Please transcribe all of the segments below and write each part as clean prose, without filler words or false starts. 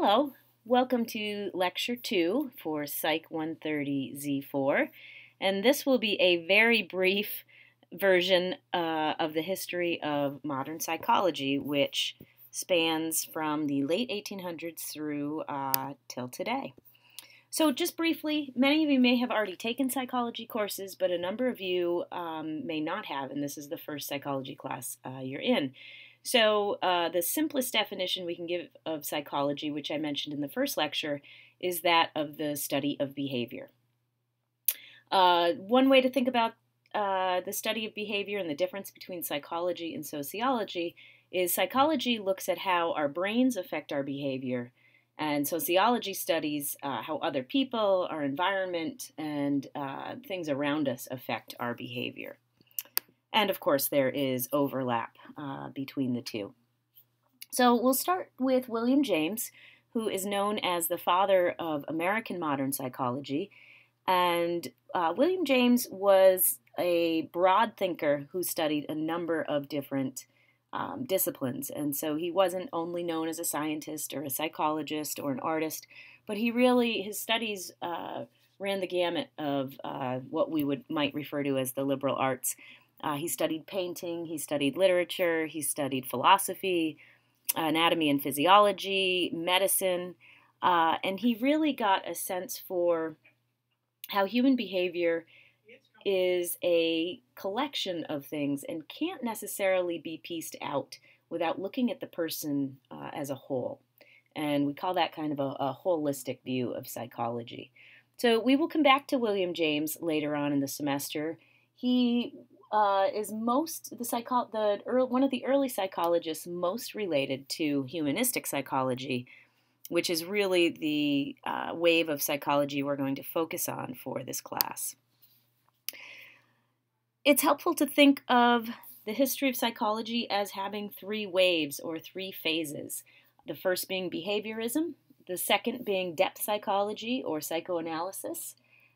Hello, welcome to Lecture 2 for Psych 130Z4, and this will be a very brief version of the history of modern psychology, which spans from the late 1800s through till today. So just briefly, many of you may have already taken psychology courses, but a number of you may not have, and this is the first psychology class you're in. So the simplest definition we can give of psychology, which I mentioned in the first lecture, is that of the study of behavior. One way to think about the study of behavior and the difference between psychology and sociology is psychology looks at how our brains affect our behavior, and sociology studies how other people, our environment, and things around us affect our behavior. And of course, there is overlap between the two. So we'll start with William James, who is known as the father of American modern psychology. And William James was a broad thinker who studied a number of different disciplines. And so he wasn't only known as a scientist or a psychologist or an artist, but his studies ran the gamut of what we might refer to as the liberal arts. He studied painting, he studied literature, he studied philosophy, anatomy and physiology, medicine, and he really got a sense for how human behavior is a collection of things and can't necessarily be pieced out without looking at the person as a whole. And we call that kind of a holistic view of psychology. So we will come back to William James later on in the semester. He is one of the early psychologists most related to humanistic psychology, which is really the wave of psychology we're going to focus on for this class. It's helpful to think of the history of psychology as having three waves or three phases. The first being behaviorism, the second being depth psychology or psychoanalysis,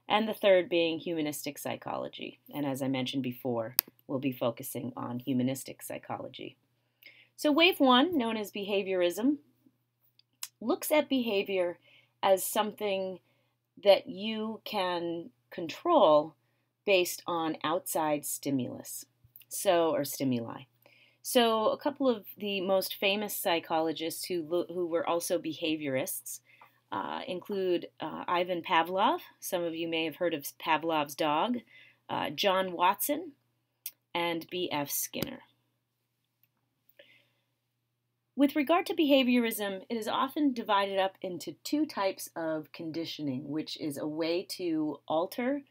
and the third being humanistic psychology. And as I mentioned before, we'll be focusing on humanistic psychology. So wave one, known as behaviorism, looks at behavior as something that you can control based on outside stimulus, or stimuli. So a couple of the most famous psychologists who were also behaviorists include Ivan Pavlov. Some of you may have heard of Pavlov's dog, John Watson, and B.F. Skinner. With regard to behaviorism, it is often divided up into two types of conditioning, which is a way to alter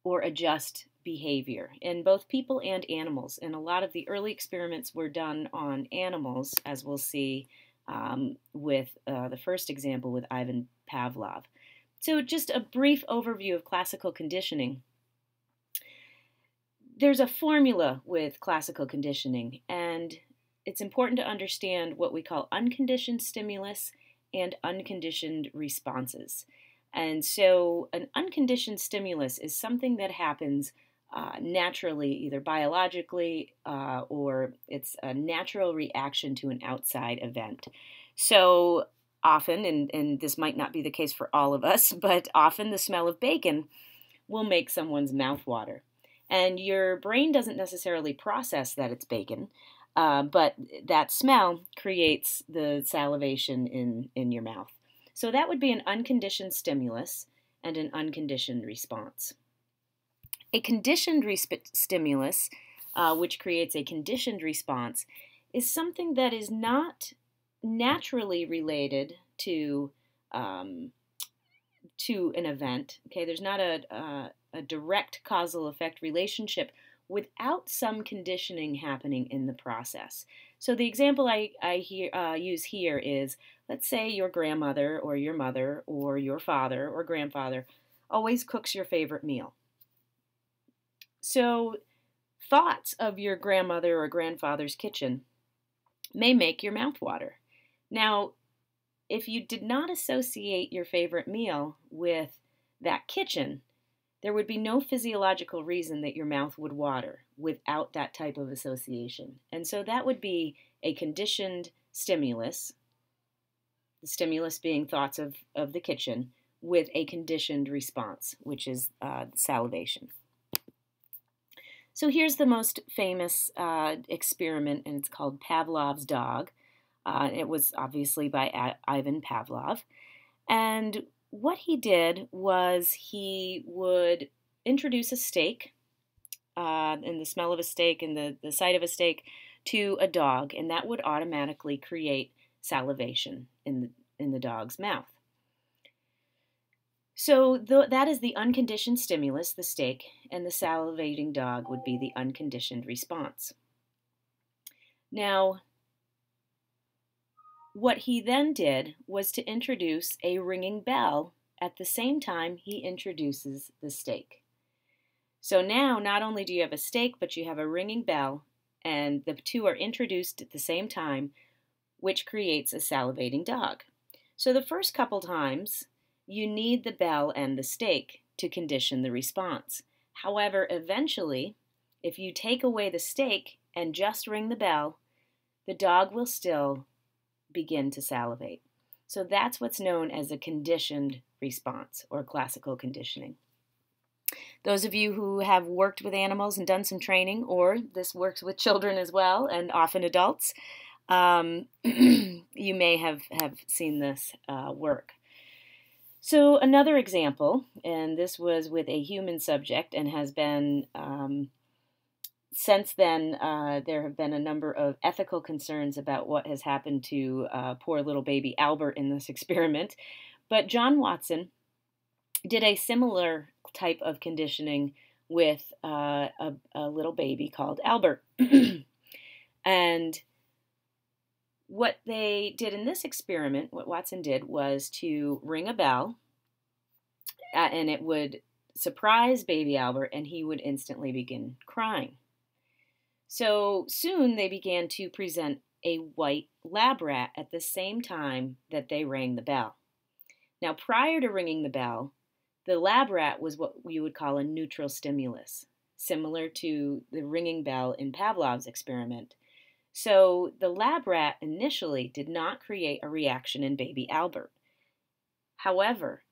or adjust behavior in both people and animals. And a lot of the early experiments were done on animals, as we'll see with the first example with Ivan Pavlov. So just a brief overview of classical conditioning. There's a formula with classical conditioning, and it's important to understand what we call unconditioned stimulus and unconditioned responses. And so an unconditioned stimulus is something that happens naturally, either biologically or it's a natural reaction to an outside event. So often, and this might not be the case for all of us, but often the smell of bacon will make someone's mouth water. And your brain doesn't necessarily process that it's bacon, but that smell creates the salivation in your mouth. So that would be an unconditioned stimulus and an unconditioned response. A conditioned stimulus, which creates a conditioned response, is something that is not naturally related to an event. Okay, there's not a direct causal effect relationship without some conditioning happening in the process. So the example I use here is, let's say your grandmother or your mother or your father or grandfather always cooks your favorite meal. So thoughts of your grandmother or grandfather's kitchen may make your mouth water. Now, if you did not associate your favorite meal with that kitchen, there would be no physiological reason that your mouth would water without that type of association. And so that would be a conditioned stimulus, the stimulus being thoughts of the kitchen, with a conditioned response, which is salivation. So here's the most famous experiment, and it's called Pavlov's dog. It was obviously by Ivan Pavlov. And what he did was he would introduce a steak, and the smell of a steak and the sight of a steak, to a dog, and that would automatically create salivation in the dog's mouth. So that is the unconditioned stimulus, the steak, and the salivating dog would be the unconditioned response. Now, what he then did was to introduce a ringing bell at the same time he introduces the steak. So now not only do you have a steak, but you have a ringing bell, and the two are introduced at the same time, which creates a salivating dog. So the first couple times, you need the bell and the steak to condition the response. However, eventually, if you take away the steak and just ring the bell, the dog will still begin to salivate. So that's what's known as a conditioned response, or classical conditioning. Those of you who have worked with animals and done some training, or this works with children as well, and often adults, you may have seen this work. So another example, and this was with a human subject and has been, since then, there have been a number of ethical concerns about what has happened to poor little baby Albert in this experiment. But John Watson did a similar type of conditioning with a little baby called Albert. And what they did in this experiment, what Watson did, was to ring a bell, and it would surprise baby Albert, and he would instantly begin crying. So soon they began to present a white lab rat at the same time that they rang the bell. Now, prior to ringing the bell, the lab rat was what we would call a neutral stimulus, similar to the ringing bell in Pavlov's experiment. So the lab rat initially did not create a reaction in baby Albert. However,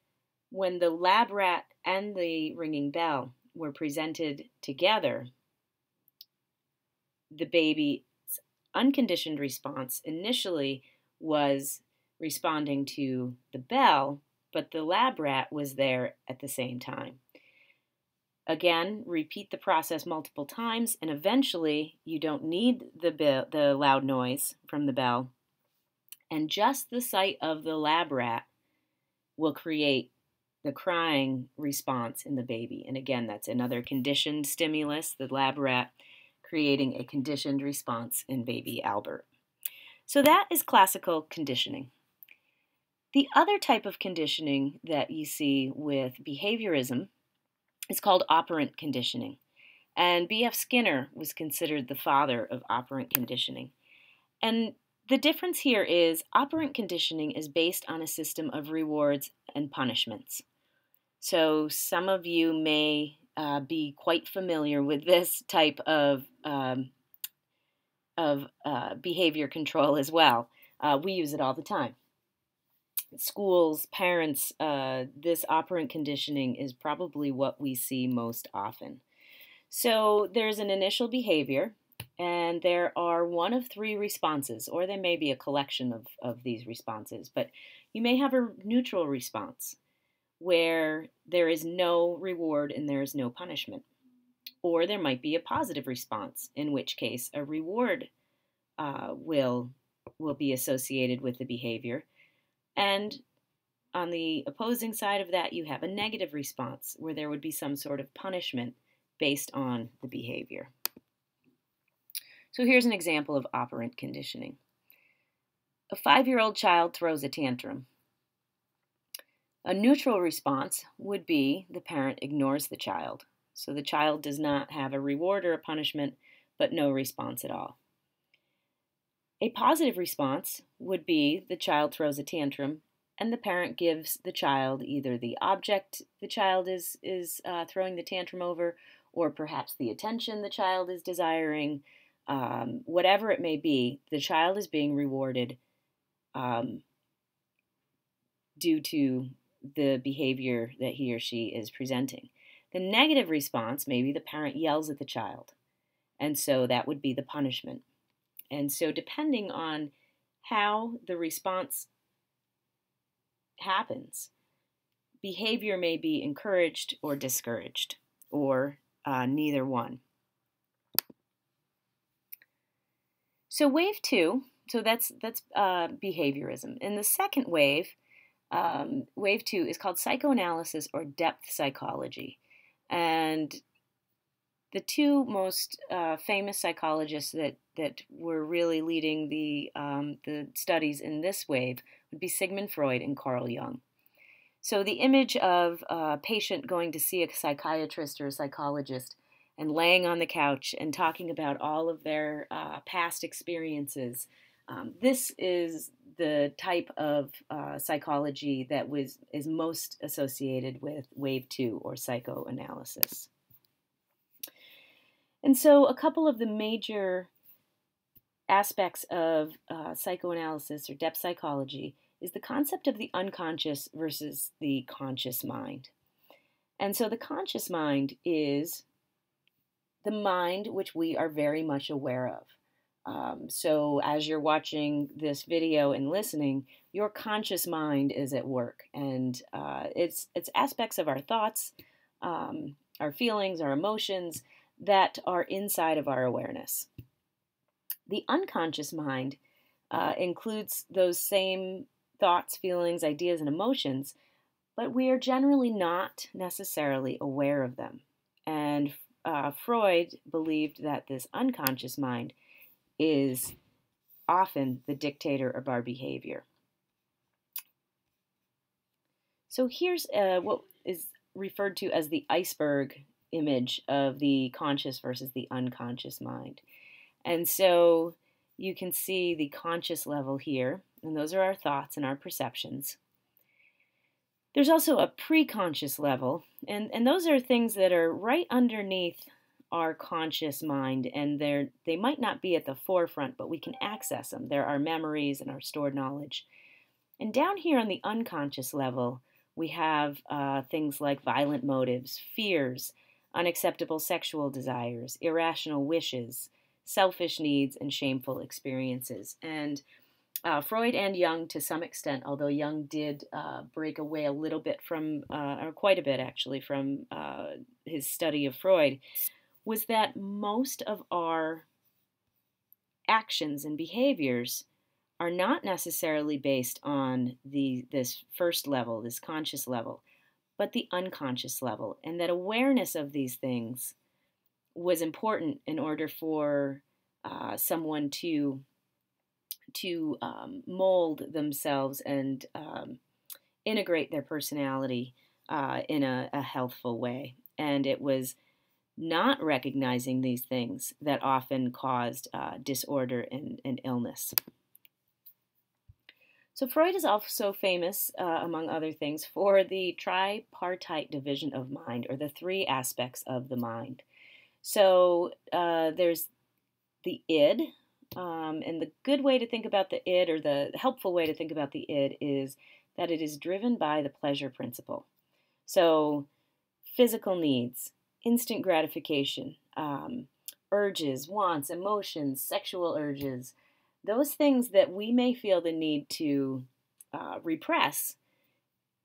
when the lab rat and the ringing bell were presented together, the baby's unconditioned response initially was responding to the bell, but the lab rat was there at the same time. Again, repeat the process multiple times, and eventually you don't need the loud noise from the bell, and just the sight of the lab rat will create the crying response in the baby. And again, that's another conditioned stimulus, the lab rat creating a conditioned response in baby Albert. So that is classical conditioning. The other type of conditioning that you see with behaviorism is called operant conditioning. And B.F. Skinner was considered the father of operant conditioning. And the difference here is operant conditioning is based on a system of rewards and punishments. So some of you may be quite familiar with this type of behavior control as well. We use it all the time. Schools, parents, this operant conditioning is probably what we see most often. So there's an initial behavior, and there are one of three responses, or there may be a collection of these responses, but you may have a neutral response where there is no reward and there is no punishment. Or there might be a positive response, in which case a reward will be associated with the behavior. And on the opposing side of that, you have a negative response, where there would be some sort of punishment based on the behavior. So here's an example of operant conditioning. A 5-year-old child throws a tantrum. A neutral response would be the parent ignores the child. So the child does not have a reward or a punishment, but no response at all. A positive response would be the child throws a tantrum, and the parent gives the child either the object the child is throwing the tantrum over, or perhaps the attention the child is desiring. Whatever it may be, the child is being rewarded due to the behavior that he or she is presenting. The negative response, maybe the parent yells at the child, and so that would be the punishment. And so, depending on how the response happens, behavior may be encouraged or discouraged, or neither one. So, wave two, so that's behaviorism. And the second wave, wave two, is called psychoanalysis or depth psychology. And the two most famous psychologists that were really leading the studies in this wave would be Sigmund Freud and Carl Jung. So the image of a patient going to see a psychiatrist or a psychologist and laying on the couch and talking about all of their past experiences, this is the type of psychology that is most associated with wave two or psychoanalysis. And so a couple of the major aspects of psychoanalysis or depth psychology is the concept of the unconscious versus the conscious mind. And so the conscious mind is the mind which we are very much aware of. So as you're watching this video and listening, your conscious mind is at work, and it's aspects of our thoughts, our feelings, our emotions that are inside of our awareness. The unconscious mind includes those same thoughts, feelings, ideas, and emotions, but we are generally not necessarily aware of them. And Freud believed that this unconscious mind is often the dictator of our behavior. So here's what is referred to as the iceberg image of the conscious versus the unconscious mind. And so you can see the conscious level here, and those are our thoughts and our perceptions. There's also a pre-conscious level, and those are things that are right underneath our conscious mind, and they might not be at the forefront, but we can access them. They're our memories and our stored knowledge. And down here on the unconscious level, we have things like violent motives, fears, unacceptable sexual desires, irrational wishes, selfish needs, and shameful experiences. And Freud and Jung, to some extent, although Jung did break away a little bit from, or quite a bit actually, from his study of Freud, was that most of our actions and behaviors are not necessarily based on this first level, this conscious level, but the unconscious level, and that awareness of these things was important in order for someone to mold themselves and integrate their personality in a healthful way. And it was not recognizing these things that often caused disorder and illness. So Freud is also famous, among other things, for the tripartite division of mind, or the three aspects of the mind. So there's the id, and the good way to think about the id, or the helpful way to think about the id, is that it is driven by the pleasure principle. So physical needs, instant gratification, urges, wants, emotions, sexual urges, those things that we may feel the need to repress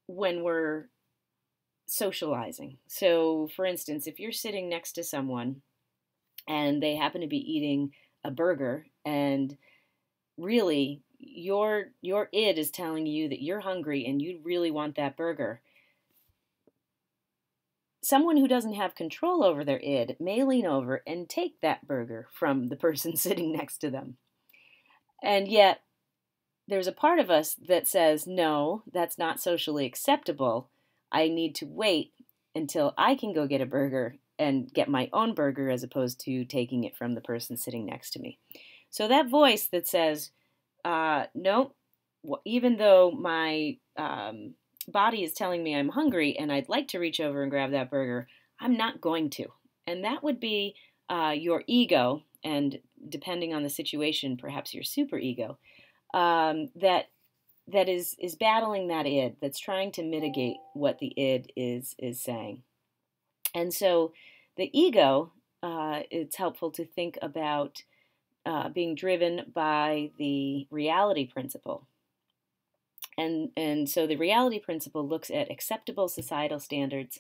when we're socializing. So, for instance, if you're sitting next to someone and they happen to be eating a burger, and really your id is telling you that you're hungry and you really want that burger, someone who doesn't have control over their id may lean over and take that burger from the person sitting next to them. And yet, there's a part of us that says, no, that's not socially acceptable. I need to wait until I can go get a burger and get my own burger as opposed to taking it from the person sitting next to me. So that voice that says, no, even though my body is telling me I'm hungry and I'd like to reach over and grab that burger, I'm not going to. And that would be your ego, and depending on the situation, perhaps your superego, that that is battling that id, that's trying to mitigate what the id is saying. And so the ego, it's helpful to think about being driven by the reality principle. And so the reality principle looks at acceptable societal standards,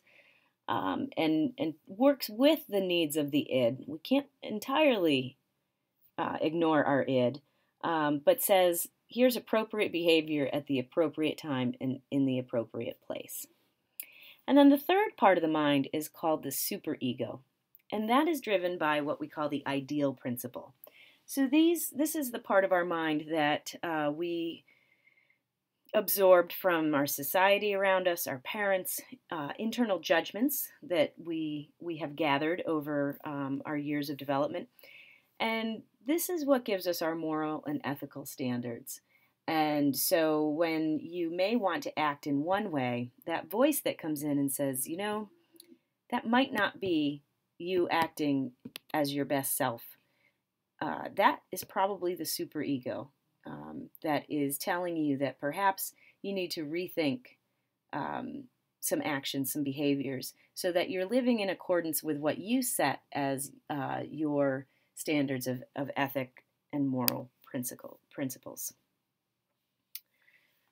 and works with the needs of the id. We can't entirely ignore our id, but says here's appropriate behavior at the appropriate time and in the appropriate place. And then the third part of the mind is called the superego, and that is driven by what we call the ideal principle. So this is the part of our mind that we absorbed from our society around us, our parents, internal judgments that we have gathered over our years of development. And this is what gives us our moral and ethical standards. And so when you may want to act in one way, that voice that comes in and says, you know, that might not be you acting as your best self, that is probably the superego that is telling you that perhaps you need to rethink some actions, some behaviors, so that you're living in accordance with what you set as your standards of ethic and moral principles.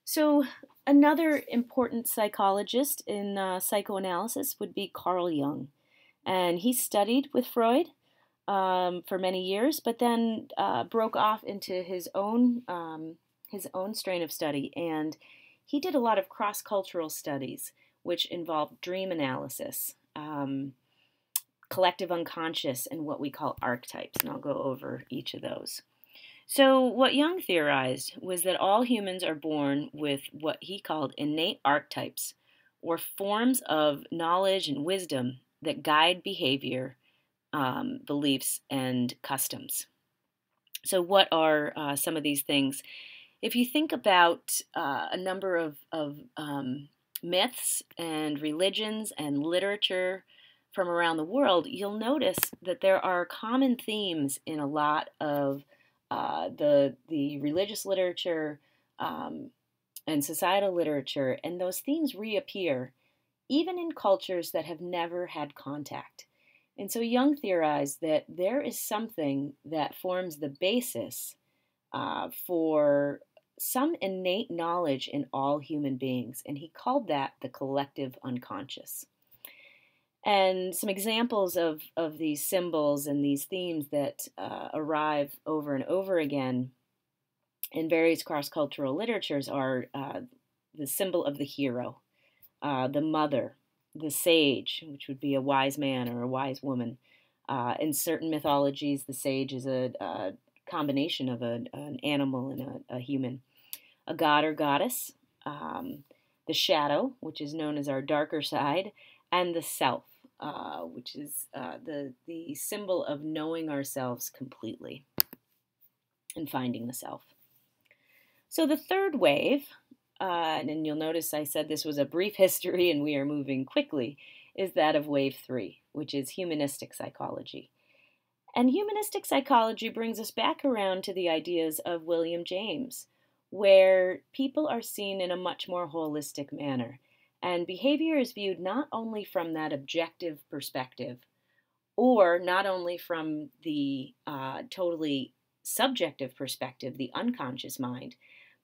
So another important psychologist in psychoanalysis would be Carl Jung. And he studied with Freud for many years, but then broke off into his own strain of study. And he did a lot of cross-cultural studies, which involved dream analysis, collective unconscious, and what we call archetypes. And I'll go over each of those. So what Jung theorized was that all humans are born with what he called innate archetypes, or forms of knowledge and wisdom that guide behavior, beliefs, and customs. So what are some of these things? If you think about a number of myths and religions and literature from around the world, you'll notice that there are common themes in a lot of the religious literature and societal literature, and those themes reappear even in cultures that have never had contact. And so Jung theorized that there is something that forms the basis for some innate knowledge in all human beings, and he called that the collective unconscious. And some examples of these symbols and these themes that arrive over and over again in various cross-cultural literatures are the symbol of the hero, the mother, the sage, which would be a wise man or a wise woman. In certain mythologies, the sage is a combination of an animal and a human. A god or goddess, the shadow, which is known as our darker side, and the self, which is the symbol of knowing ourselves completely and finding the self. So the third wave, and you'll notice I said this was a brief history and we are moving quickly, is that of wave 3, which is humanistic psychology. And humanistic psychology brings us back around to the ideas of William James, where people are seen in a much more holistic manner. And behavior is viewed not only from that objective perspective, or not only from the totally subjective perspective, the unconscious mind,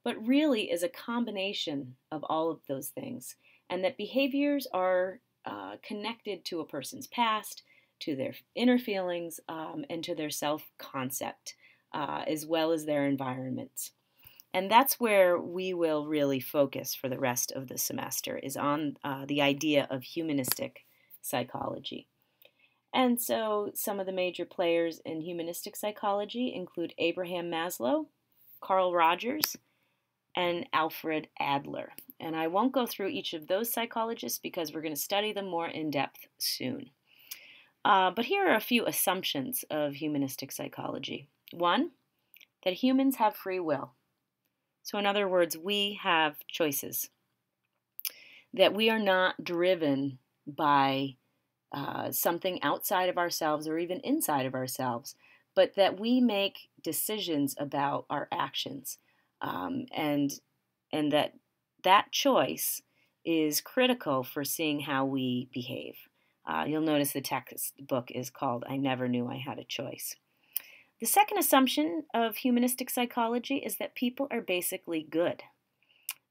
but really as a combination of all of those things. And that behaviors are connected to a person's past, to their inner feelings, and to their self-concept, as well as their environments. And that's where we will really focus for the rest of the semester, is on the idea of humanistic psychology. And so some of the major players in humanistic psychology include Abraham Maslow, Carl Rogers, and Alfred Adler. And I won't go through each of those psychologists because we're going to study them more in depth soon. But here are a few assumptions of humanistic psychology. One, that humans have free will. So in other words, we have choices. That we are not driven by something outside of ourselves or even inside of ourselves, but that we make decisions about our actions. And and that choice is critical for seeing how we behave. You'll notice the textbook is called I Never Knew I Had a Choice. The second assumption of humanistic psychology is that people are basically good.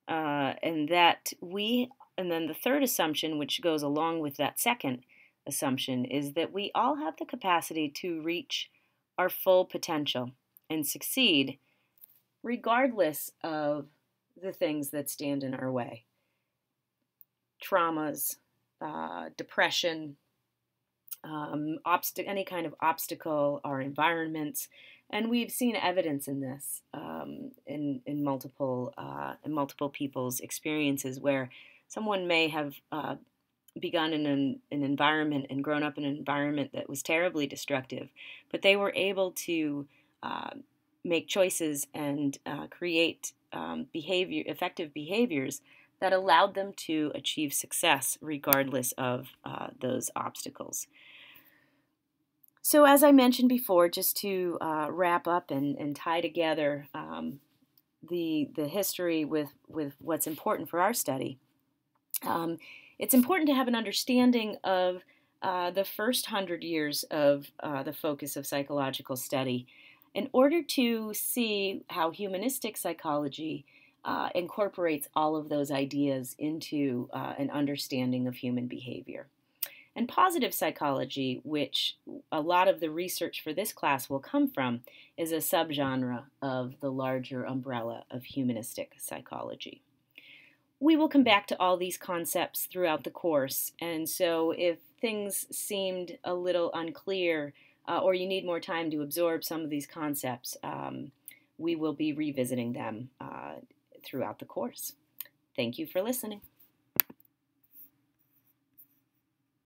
And then the third assumption, which goes along with that second assumption, is that we all have the capacity to reach our full potential and succeed regardless of the things that stand in our way. Traumas, depression, any kind of obstacle, our environments, and we've seen evidence in this in multiple people's experiences where someone may have begun in an environment and grown up in an environment that was terribly destructive, but they were able to make choices and create effective behaviors that allowed them to achieve success regardless of those obstacles. So as I mentioned before, just to wrap up and tie together the history with what's important for our study, it's important to have an understanding of the first 100 years of the focus of psychological study in order to see how humanistic psychology incorporates all of those ideas into an understanding of human behavior. And positive psychology, which a lot of the research for this class will come from, is a subgenre of the larger umbrella of humanistic psychology. We will come back to all these concepts throughout the course, and so if things seemed a little unclear or you need more time to absorb some of these concepts, we will be revisiting them throughout the course. Thank you for listening.